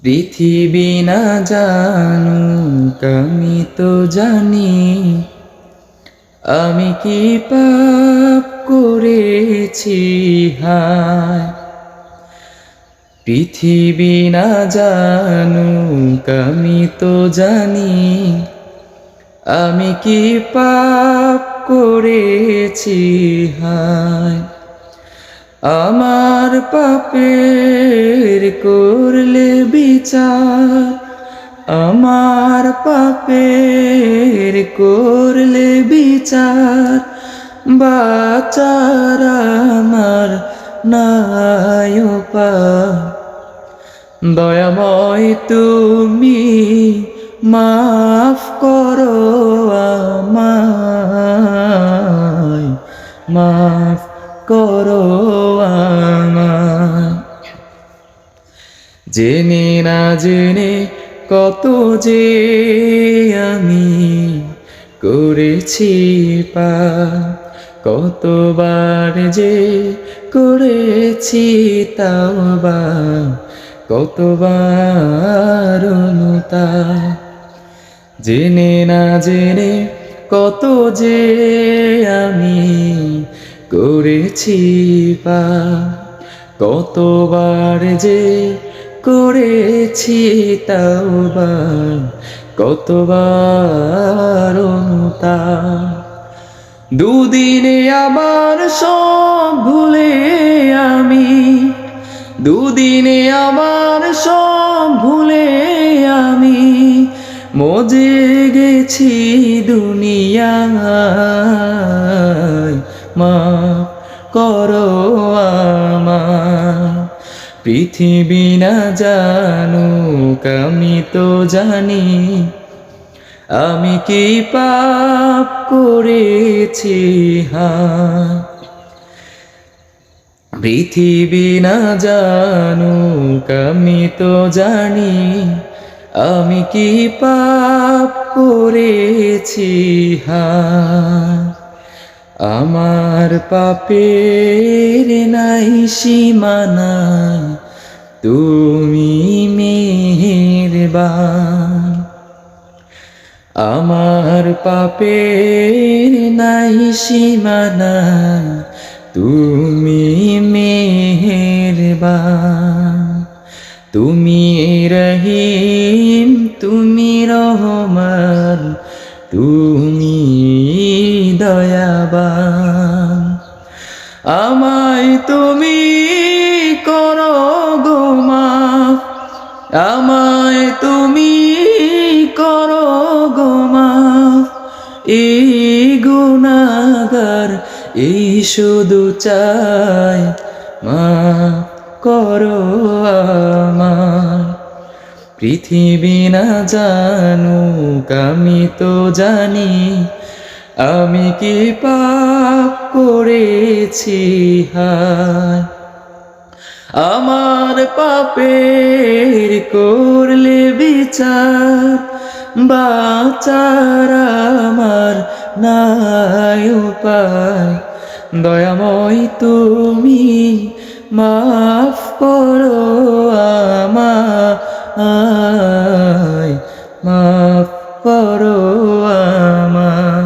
পৃথিবী না জানুক আমি তো জানি, আমি কি পাপ করেছি হায়। পৃথিবী না জানুক আমি তো জানি, আমি কি পাপ করেছি হায়। আমার পাপের করলে বিচার, আমার পাপের করলে বিচার, বাচার আমার নাই উপায়। দয়াময় তুমি মাফ করো আমায়, মাফ করো আমায়। জেনে না জেনে কত যে আমি করেছি পাপ, কতবার যে করেছি তাওবা, কতবার অনুতাপ। জেনে না জেনে কত যে আমি করেছি পাপ, কতবার যে করেছি তাওবা, কতবার অনুতাপ। দুদিনে আবার সব ভুলে আমি, দুদিনে আবার সব ভুলে আমি মজে গেছি দুনিয়ায়, মাফ করো আমায়। পৃথিবী না জানুক আমি তো জানি, আমি কি পাপ করেছি হায়। পৃথিবী না জানুক আমি তো জানি, আমি কি পাপ করেছি হায়। আমার পাপের নাই সীমানা, তুমি মেহেরবান। আমার পাপের নাই সীমানা, তুমি মেহেরবান। তুমি রহিম, তুমি রহমান, তুমি দয়াবান। আমায় তুমি করো গো মাফ, আমায় তুমি করো গো মাফ। এই গুনাহগার এই শুধু চাই, মাফ করো আমায়। পৃথিবী না জানুক আমি তো জানি, আমি কি পাপ করেছি হায়। আমার পাপের করলে বিচার, বাচার আমার নাই উপায়। দয়াময় তুমি মাফ করো আমায়, মাফ করো আমায়।